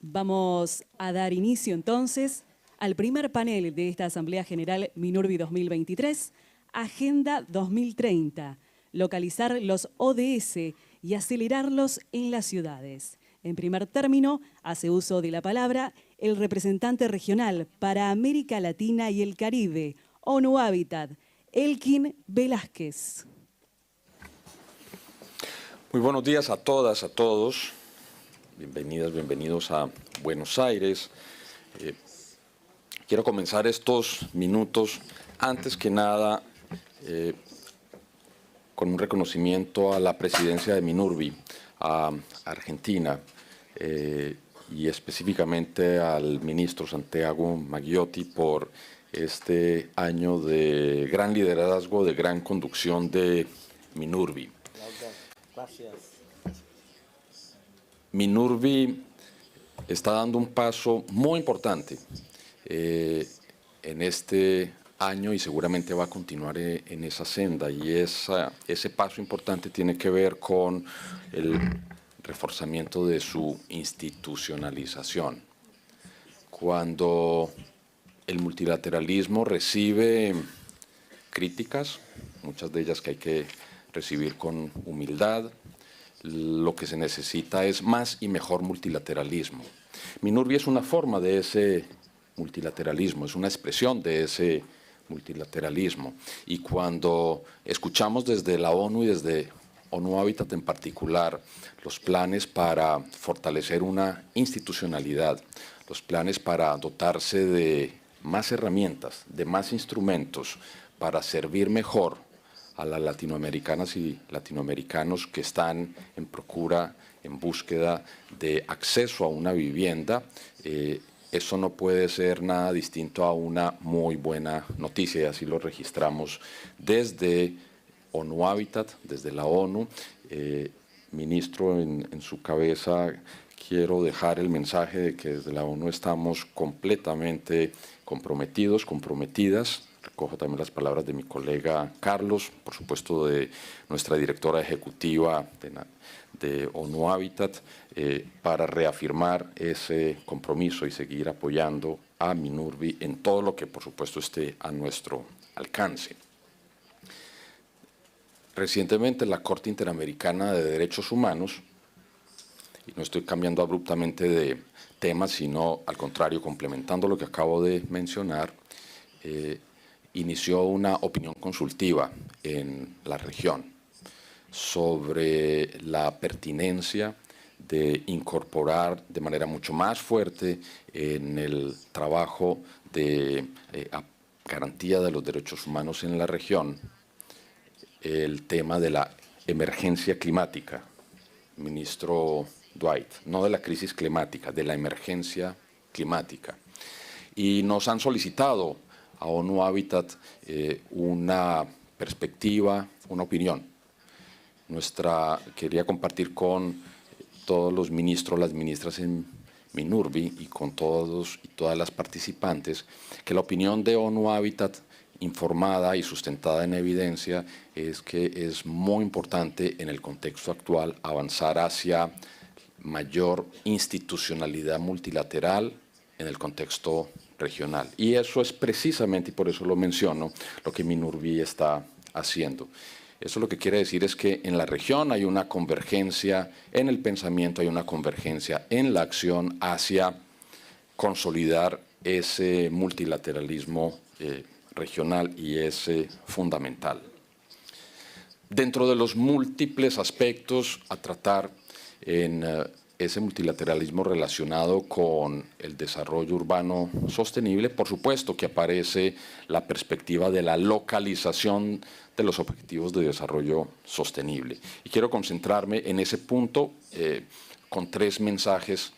Vamos a dar inicio entonces al primer panel de esta Asamblea General MINURBI 2023, Agenda 2030, localizar los ODS y acelerarlos en las ciudades. En primer término, hace uso de la palabra el representante regional para América Latina y el Caribe, ONU Habitat, Elkin Velázquez. Muy buenos días a todas, a todos. Bienvenidas, bienvenidos a Buenos Aires. Quiero comenzar estos minutos, antes que nada, con un reconocimiento a la presidencia de MINURBI, a Argentina, y específicamente al ministro Santiago Maggiotti por este año de gran liderazgo, de gran conducción de MINURBI. Gracias. MINURBI está dando un paso muy importante en este año y seguramente va a continuar en esa senda, y ese paso importante tiene que ver con el reforzamiento de su institucionalización. Cuando el multilateralismo recibe críticas, muchas de ellas que hay que recibir con humildad, lo que se necesita es más y mejor multilateralismo. MINURBI es una forma de ese multilateralismo, es una expresión de ese multilateralismo. Y cuando escuchamos desde la ONU y desde ONU Habitat en particular los planes para fortalecer una institucionalidad, los planes para dotarse de más herramientas, de más instrumentos para servir mejor a las latinoamericanas y latinoamericanos que están en procura, en búsqueda de acceso a una vivienda, eso no puede ser nada distinto a una muy buena noticia, y así lo registramos desde ONU Habitat, desde la ONU. Ministro, en su cabeza quiero dejar el mensaje de que desde la ONU estamos completamente comprometidos, comprometidas. Recojo también las palabras de mi colega Carlos, por supuesto de nuestra directora ejecutiva de ONU Habitat, para reafirmar ese compromiso y seguir apoyando a MINURBI en todo lo que por supuesto esté a nuestro alcance. Recientemente la Corte Interamericana de Derechos Humanos, y no estoy cambiando abruptamente de tema, sino al contrario, complementando lo que acabo de mencionar, inició una opinión consultiva en la región sobre la pertinencia de incorporar de manera mucho más fuerte en el trabajo de garantía de los derechos humanos en la región el tema de la emergencia climática. Ministro Dwight, no de la crisis climática, de la emergencia climática. Y nos han solicitado a ONU Habitat una perspectiva, una opinión. Quería compartir con todos los ministros, las ministras en MINURBI y con todos y todas las participantes, que la opinión de ONU Habitat, informada y sustentada en evidencia, es que es muy importante en el contexto actual avanzar hacia mayor institucionalidad multilateral en el contexto regional. Y eso es precisamente, y por eso lo menciono, lo que MINURBI está haciendo. Eso lo que quiere decir es que en la región hay una convergencia en el pensamiento, hay una convergencia en la acción hacia consolidar ese multilateralismo regional, y es fundamental. Dentro de los múltiples aspectos a tratar en ese multilateralismo relacionado con el desarrollo urbano sostenible, por supuesto que aparece la perspectiva de la localización de los objetivos de desarrollo sostenible. Y quiero concentrarme en ese punto con tres mensajes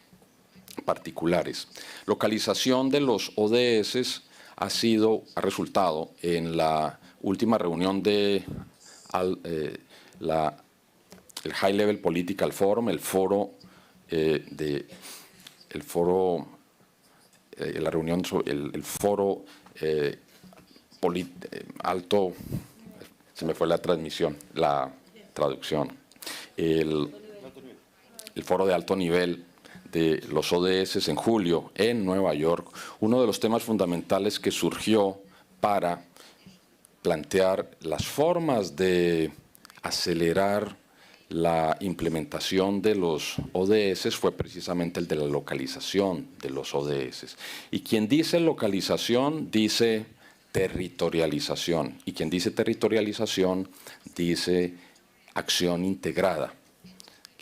particulares. Localización de los ODS ha resultado en la última reunión de el High Level Political Forum, el foro la reunión sobre el foro alto, se me fue la traducción, el foro de alto nivel de los ODS en julio en Nueva York, uno de los temas fundamentales que surgió para plantear las formas de acelerar la implementación de los ODS fue precisamente el de la localización de los ODS. Y quien dice localización dice territorialización, y quien dice territorialización dice acción integrada,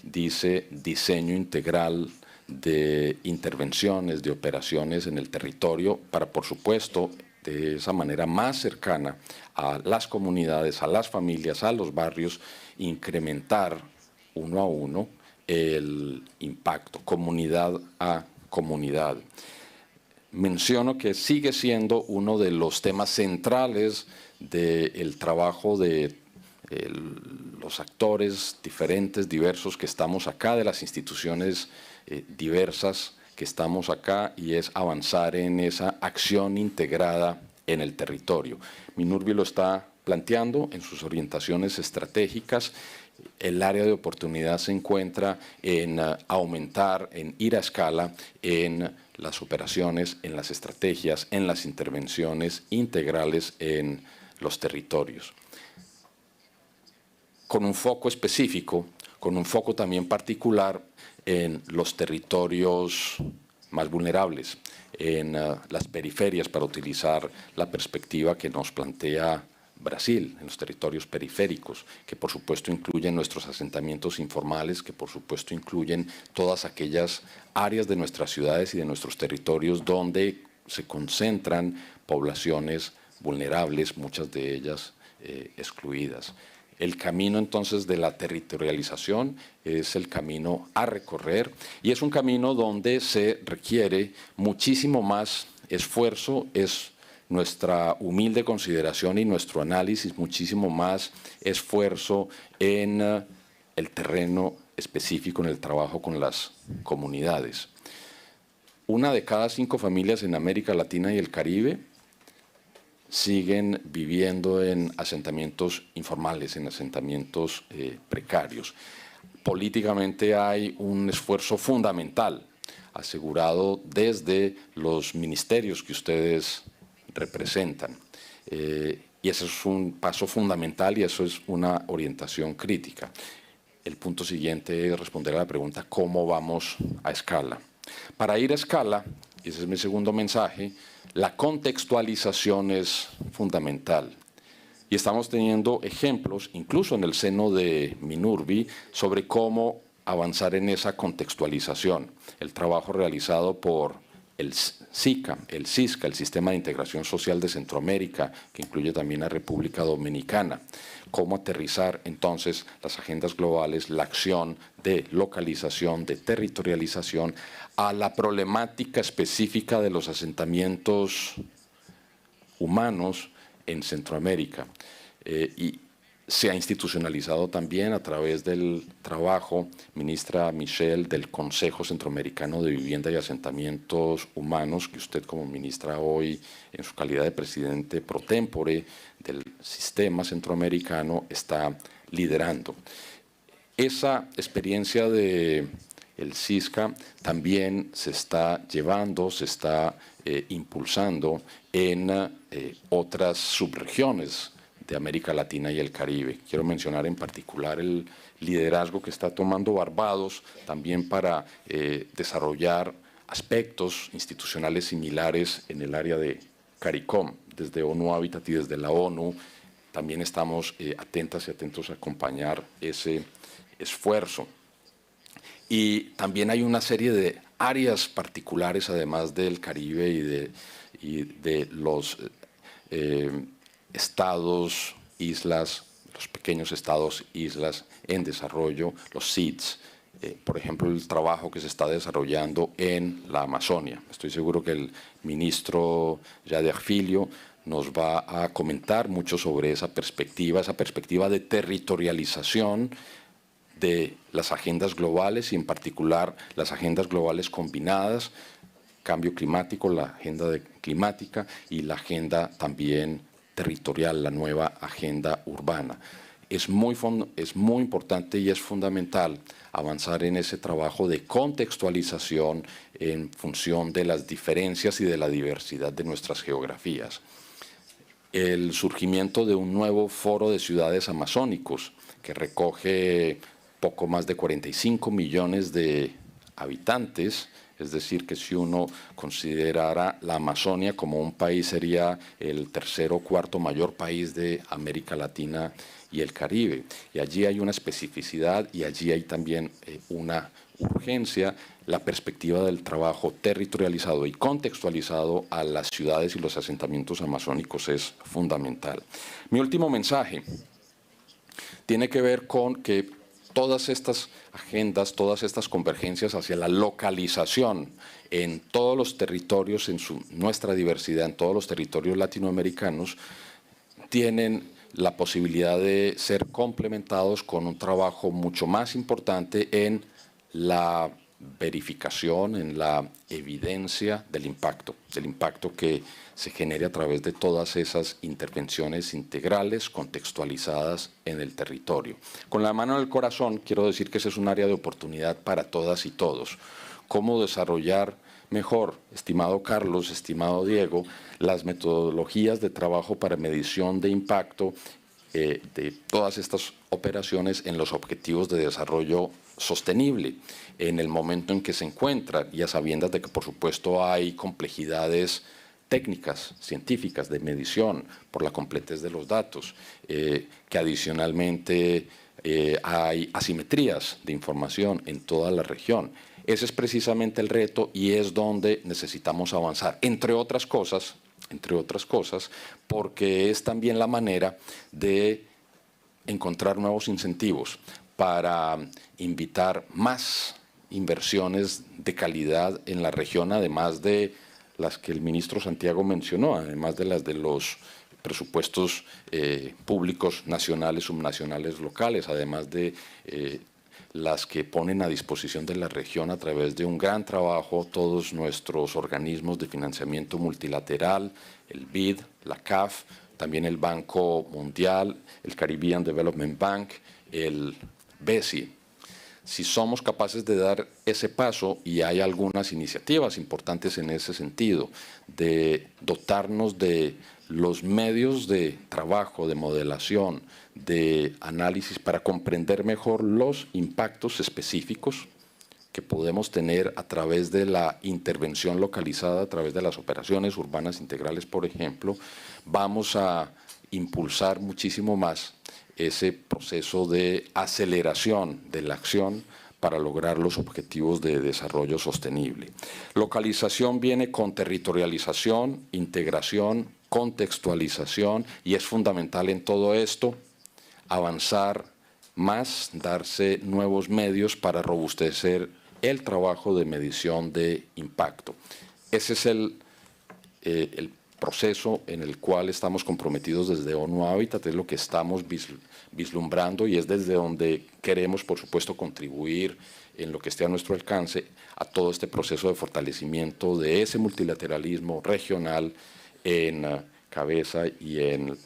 dice diseño integral de intervenciones, de operaciones en el territorio para, por supuesto, de esa manera más cercana a las comunidades, a las familias, a los barrios, incrementar uno a uno el impacto, comunidad a comunidad. Menciono que sigue siendo uno de los temas centrales del trabajo de los actores diferentes, diversos que estamos acá, de las instituciones diversas que estamos acá, y es avanzar en esa acción integrada en el territorio. Minurbi lo está planteando en sus orientaciones estratégicas. El área de oportunidad se encuentra en aumentar, en ir a escala en las operaciones, en las estrategias, en las intervenciones integrales en los territorios, con un foco específico, con un foco también particular en los territorios más vulnerables, en las periferias, para utilizar la perspectiva que nos plantea Brasil, en los territorios periféricos, que por supuesto incluyen nuestros asentamientos informales, que por supuesto incluyen todas aquellas áreas de nuestras ciudades y de nuestros territorios donde se concentran poblaciones vulnerables, muchas de ellas excluidas. El camino entonces de la territorialización es el camino a recorrer, y es un camino donde se requiere muchísimo más esfuerzo, es nuestra humilde consideración y nuestro análisis, muchísimo más esfuerzo en el terreno específico, en el trabajo con las comunidades. 1 de cada 5 familias en América Latina y el Caribe siguen viviendo en asentamientos informales, en asentamientos precarios. Políticamente hay un esfuerzo fundamental, asegurado desde los ministerios que ustedes representan. Y eso es un paso fundamental y eso es una orientación crítica. El punto siguiente es responder a la pregunta: ¿cómo vamos a escala? Para ir a escala, y ese es mi segundo mensaje, la contextualización es fundamental. Y estamos teniendo ejemplos, incluso en el seno de Minurbi, sobre cómo avanzar en esa contextualización. El trabajo realizado por el SICA, el SISCA, el Sistema de Integración Social de Centroamérica, que incluye también a República Dominicana. Cómo aterrizar entonces las agendas globales, la acción de localización, de territorialización, a la problemática específica de los asentamientos humanos en Centroamérica. Y se ha institucionalizado también a través del trabajo, ministra Michelle, del Consejo Centroamericano de Vivienda y Asentamientos Humanos, que usted como ministra hoy, en su calidad de presidente pro tempore del sistema centroamericano, está liderando. Esa experiencia del SISCA también se está llevando, se está impulsando en otras subregiones de América Latina y el Caribe. Quiero mencionar en particular el liderazgo que está tomando Barbados también para desarrollar aspectos institucionales similares en el área de CARICOM. Desde ONU Habitat y desde la ONU también estamos atentas y atentos a acompañar ese esfuerzo. Y también hay una serie de áreas particulares, además del Caribe y de los estados, islas, los pequeños estados, islas en desarrollo, los SIDS, por ejemplo, el trabajo que se está desarrollando en la Amazonia. Estoy seguro que el ministro Jader Filho nos va a comentar mucho sobre esa perspectiva de territorialización de las agendas globales y en particular las agendas globales combinadas, cambio climático, la agenda climática y la agenda también territorial, la nueva agenda urbana. es muy importante y es fundamental avanzar en ese trabajo de contextualización en función de las diferencias y de la diversidad de nuestras geografías. El surgimiento de un nuevo foro de ciudades amazónicos que recoge poco más de 45 millones de habitantes, es decir, que si uno considerara la Amazonia como un país, sería el tercer o cuarto mayor país de América Latina y el Caribe. Y allí hay una especificidad y allí hay también una urgencia. La perspectiva del trabajo territorializado y contextualizado a las ciudades y los asentamientos amazónicos es fundamental. Mi último mensaje tiene que ver con que todas estas agendas, todas estas convergencias hacia la localización en todos los territorios, nuestra diversidad, en todos los territorios latinoamericanos, tienen la posibilidad de ser complementados con un trabajo mucho más importante en la verificación, en la evidencia del impacto que se genere a través de todas esas intervenciones integrales, contextualizadas en el territorio. Con la mano en el corazón, quiero decir que ese es un área de oportunidad para todas y todos. Cómo desarrollar mejor, estimado Carlos, estimado Diego, las metodologías de trabajo para medición de impacto de todas estas operaciones en los objetivos de desarrollo sostenible, en el momento en que se encuentran, y a sabiendas de que, por supuesto, hay complejidades técnicas, científicas, de medición, por la completez de los datos, que adicionalmente hay asimetrías de información en toda la región. Ese es precisamente el reto y es donde necesitamos avanzar, entre otras cosas, porque es también la manera de encontrar nuevos incentivos para invitar más inversiones de calidad en la región, además de las que el ministro Santiago mencionó, además de las de los presupuestos públicos nacionales, subnacionales, locales, además de las que ponen a disposición de la región a través de un gran trabajo todos nuestros organismos de financiamiento multilateral, el BID, la CAF, también el Banco Mundial, el Caribbean Development Bank, el BESI. Si somos capaces de dar ese paso, y hay algunas iniciativas importantes en ese sentido, de dotarnos de los medios de trabajo, de modelación, de análisis para comprender mejor los impactos específicos que podemos tener a través de la intervención localizada, a través de las operaciones urbanas integrales, por ejemplo, vamos a impulsar muchísimo más ese proceso de aceleración de la acción para lograr los objetivos de desarrollo sostenible. Localización viene con territorialización, integración, contextualización, y es fundamental en todo esto avanzar más, darse nuevos medios para robustecer el trabajo de medición de impacto. Ese es el proceso en el cual estamos comprometidos desde ONU Habitat, es lo que estamos vislumbrando y es desde donde queremos, por supuesto, contribuir en lo que esté a nuestro alcance a todo este proceso de fortalecimiento de ese multilateralismo regional en cabeza y en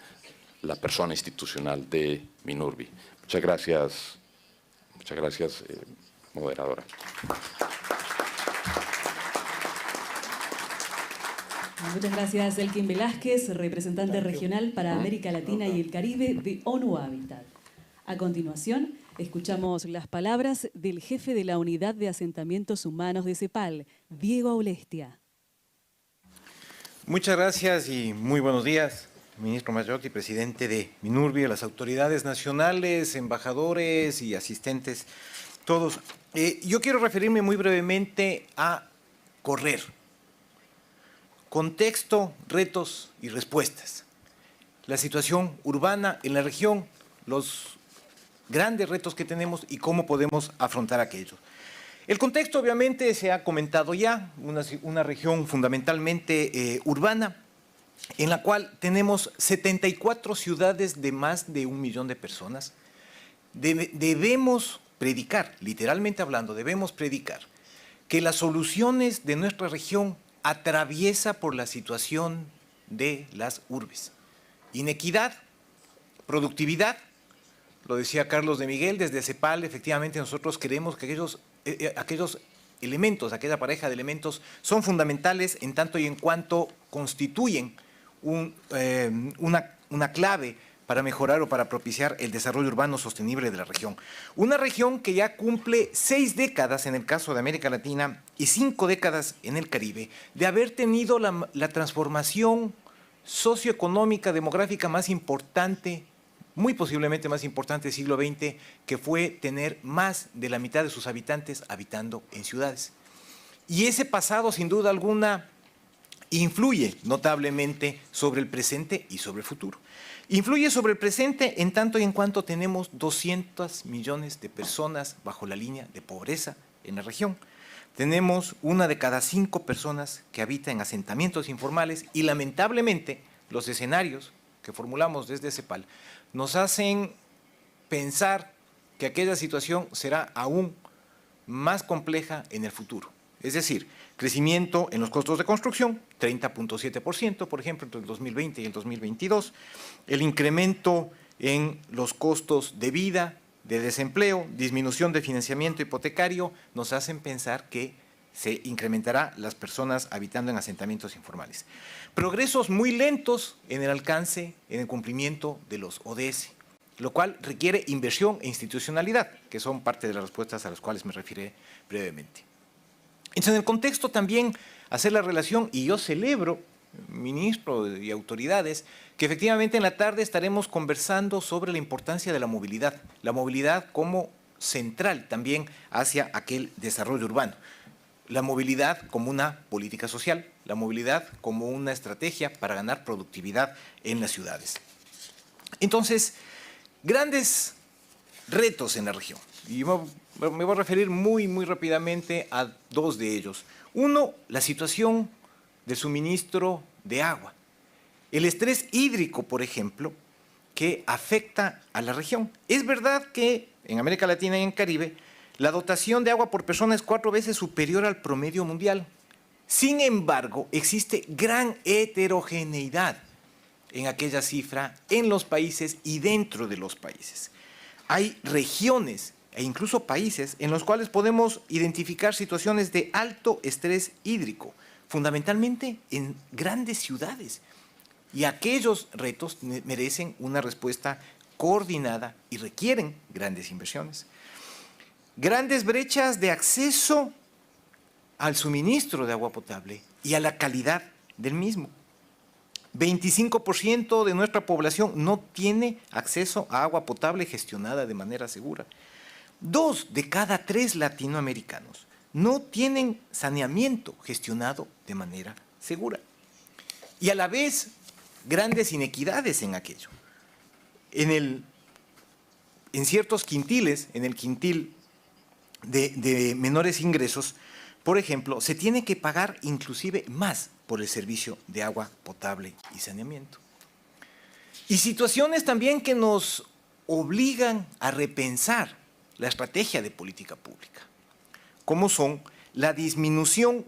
la persona institucional de MINURBI. Muchas gracias, moderadora. Muchas gracias, Elkin Velázquez, representante regional para América Latina y el Caribe de ONU Habitat. A continuación, escuchamos las palabras del jefe de la Unidad de Asentamientos Humanos de CEPAL, Diego Aulestia. Muchas gracias y muy buenos días, ministro Mariotti, presidente de MINURBI, a las autoridades nacionales, embajadores y asistentes, todos. Yo quiero referirme muy brevemente a correr. Contexto, retos y respuestas. La situación urbana en la región, los grandes retos que tenemos y cómo podemos afrontar aquellos. El contexto obviamente se ha comentado ya, una región fundamentalmente urbana, en la cual tenemos 74 ciudades de más de 1 millón de personas. Debemos predicar, literalmente hablando, debemos predicar que las soluciones de nuestra región atraviesa por la situación de las urbes. Inequidad, productividad, lo decía Carlos de Miguel, desde CEPAL efectivamente nosotros creemos que aquellos elementos, aquella pareja de elementos son fundamentales en tanto y en cuanto constituyen una clave para mejorar o para propiciar el desarrollo urbano sostenible de la región. Una región que ya cumple 6 décadas en el caso de América Latina y 5 décadas en el Caribe, de haber tenido la transformación socioeconómica, demográfica más importante, muy posiblemente más importante del siglo XX, que fue tener más de la mitad de sus habitantes habitando en ciudades. Y ese pasado, sin duda alguna, influye notablemente sobre el presente y sobre el futuro. Influye sobre el presente en tanto y en cuanto tenemos 200 millones de personas bajo la línea de pobreza en la región. Tenemos 1 de cada 5 personas que habita en asentamientos informales y lamentablemente los escenarios que formulamos desde CEPAL nos hacen pensar que aquella situación será aún más compleja en el futuro. Es decir, crecimiento en los costos de construcción, 30.7%, por ejemplo, entre el 2020 y el 2022, el incremento en los costos de vida, de desempleo, disminución de financiamiento hipotecario, nos hacen pensar que se incrementará las personas habitando en asentamientos informales. Progresos muy lentos en el alcance, en el cumplimiento de los ODS, lo cual requiere inversión e institucionalidad, que son parte de las respuestas a las cuales me referiré brevemente. Entonces, en el contexto también hacer la relación, y yo celebro, ministro y autoridades, que efectivamente en la tarde estaremos conversando sobre la importancia de la movilidad como central también hacia aquel desarrollo urbano. La movilidad como una política social, la movilidad como una estrategia para ganar productividad en las ciudades. Entonces, grandes retos en la región. Y me voy a referir muy rápidamente a 2 de ellos. Uno, la situación de suministro de agua. El estrés hídrico, por ejemplo, que afecta a la región. Es verdad que en América Latina y en Caribe, la dotación de agua por persona es 4 veces superior al promedio mundial. Sin embargo, existe gran heterogeneidad en aquella cifra, en los países y dentro de los países. Hay regiones e incluso países en los cuales podemos identificar situaciones de alto estrés hídrico, fundamentalmente en grandes ciudades. Y aquellos retos merecen una respuesta coordinada y requieren grandes inversiones. Grandes brechas de acceso al suministro de agua potable y a la calidad del mismo. 25% de nuestra población no tiene acceso a agua potable gestionada de manera segura. 2 de cada 3 latinoamericanos no tienen saneamiento gestionado de manera segura. Y a la vez, grandes inequidades en aquello. En ciertos quintiles, en el quintil de menores ingresos, por ejemplo, se tiene que pagar inclusive más por el servicio de agua potable y saneamiento. Y situaciones también que nos obligan a repensar la estrategia de política pública, como son la disminución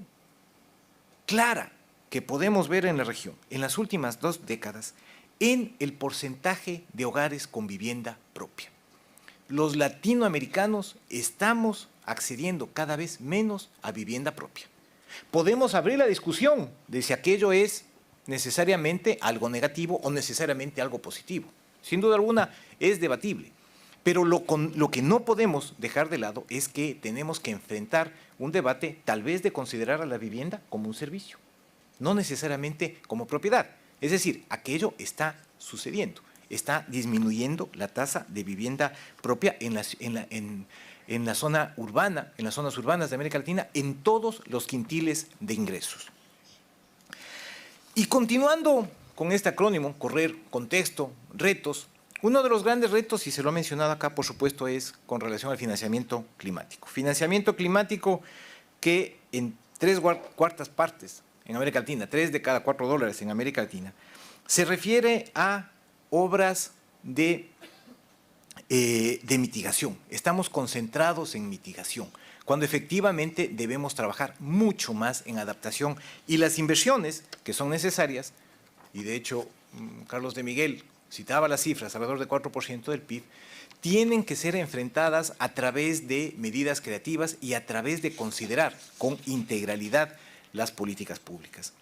clara que podemos ver en la región en las últimas 2 décadas en el porcentaje de hogares con vivienda propia. Los latinoamericanos estamos accediendo cada vez menos a vivienda propia. Podemos abrir la discusión de si aquello es necesariamente algo negativo o necesariamente algo positivo. Sin duda alguna es debatible, pero lo que no podemos dejar de lado es que tenemos que enfrentar un debate tal vez de considerar a la vivienda como un servicio, no necesariamente como propiedad. Es decir, aquello está sucediendo, está disminuyendo la tasa de vivienda propia en la zona urbana, en las zonas urbanas de América Latina, en todos los quintiles de ingresos. Y continuando con este acrónimo, correr, contexto, retos, uno de los grandes retos, y se lo ha mencionado acá, por supuesto, es con relación al financiamiento climático. Financiamiento climático que en 3/4 partes en América Latina, 3 de cada 4 dólares en América Latina, se refiere a obras de mitigación. Estamos concentrados en mitigación, cuando efectivamente debemos trabajar mucho más en adaptación. Y las inversiones que son necesarias, y de hecho Carlos de Miguel citaba las cifras, alrededor de 4% del PIB, tienen que ser enfrentadas a través de medidas creativas y a través de considerar con integralidad las políticas públicas.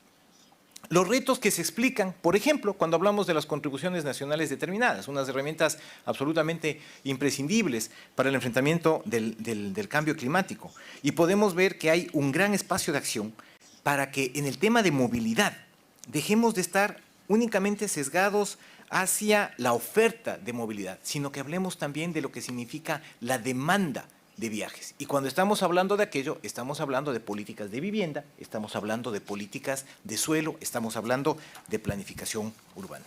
Los retos que se explican, por ejemplo, cuando hablamos de las contribuciones nacionales determinadas, unas herramientas absolutamente imprescindibles para el enfrentamiento del cambio climático. Y podemos ver que hay un gran espacio de acción para que en el tema de movilidad dejemos de estar únicamente sesgados hacia la oferta de movilidad, sino que hablemos también de lo que significa la demanda de viajes. Y cuando estamos hablando de aquello, estamos hablando de políticas de vivienda, estamos hablando de políticas de suelo, estamos hablando de planificación urbana.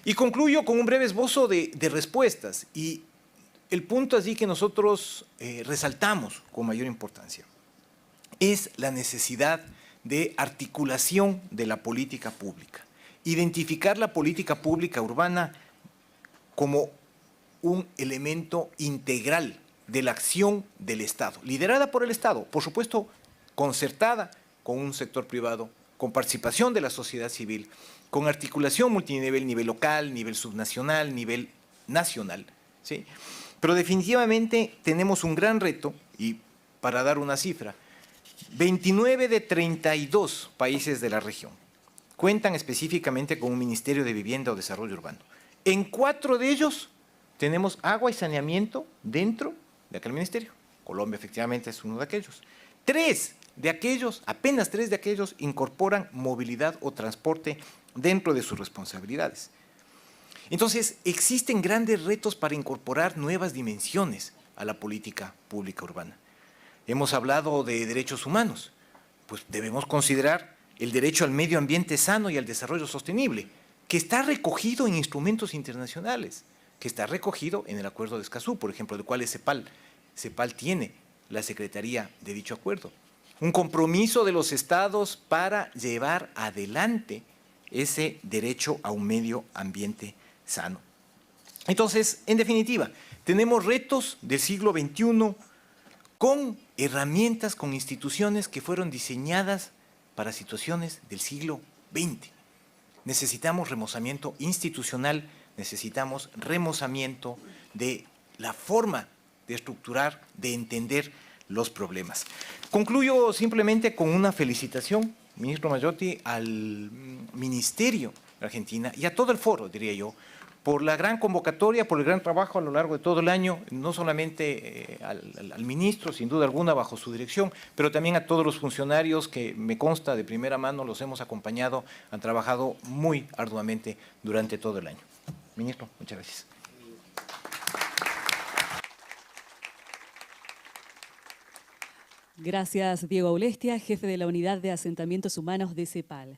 Y concluyo con un breve esbozo de respuestas. Y el punto así que nosotros resaltamos con mayor importancia es la necesidad de articulación de la política pública. Identificar la política pública urbana como un elemento integral de la acción del Estado, liderada por el Estado, por supuesto, concertada con un sector privado, con participación de la sociedad civil, con articulación multinivel, nivel local, nivel subnacional, nivel nacional, ¿sí? Pero definitivamente tenemos un gran reto, y para dar una cifra, 29 de 32 países de la región cuentan específicamente con un Ministerio de Vivienda o Desarrollo Urbano. En 4 de ellos tenemos agua y saneamiento dentro de aquel ministerio. Colombia efectivamente es uno de aquellos. 3 de aquellos, apenas 3 de aquellos, incorporan movilidad o transporte dentro de sus responsabilidades. Entonces, existen grandes retos para incorporar nuevas dimensiones a la política pública urbana. Hemos hablado de derechos humanos, pues debemos considerar el derecho al medio ambiente sano y al desarrollo sostenible, que está recogido en instrumentos internacionales, que está recogido en el Acuerdo de Escazú, por ejemplo, del cual CEPAL tiene la secretaría de dicho acuerdo. Un compromiso de los estados para llevar adelante ese derecho a un medio ambiente sano. Entonces, en definitiva, tenemos retos del siglo XXI con herramientas, con instituciones que fueron diseñadas para situaciones del siglo XX. Necesitamos remozamiento institucional, necesitamos remozamiento de la forma de estructurar, de entender los problemas. Concluyo simplemente con una felicitación, ministro Mayotte, al Ministerio de Argentina y a todo el foro, diría yo, por la gran convocatoria, por el gran trabajo a lo largo de todo el año, no solamente al ministro, sin duda alguna, bajo su dirección, pero también a todos los funcionarios que me consta de primera mano los hemos acompañado, han trabajado muy arduamente durante todo el año. Ministro, muchas gracias. Gracias, Diego Aulestia, jefe de la Unidad de Asentamientos Humanos de CEPAL.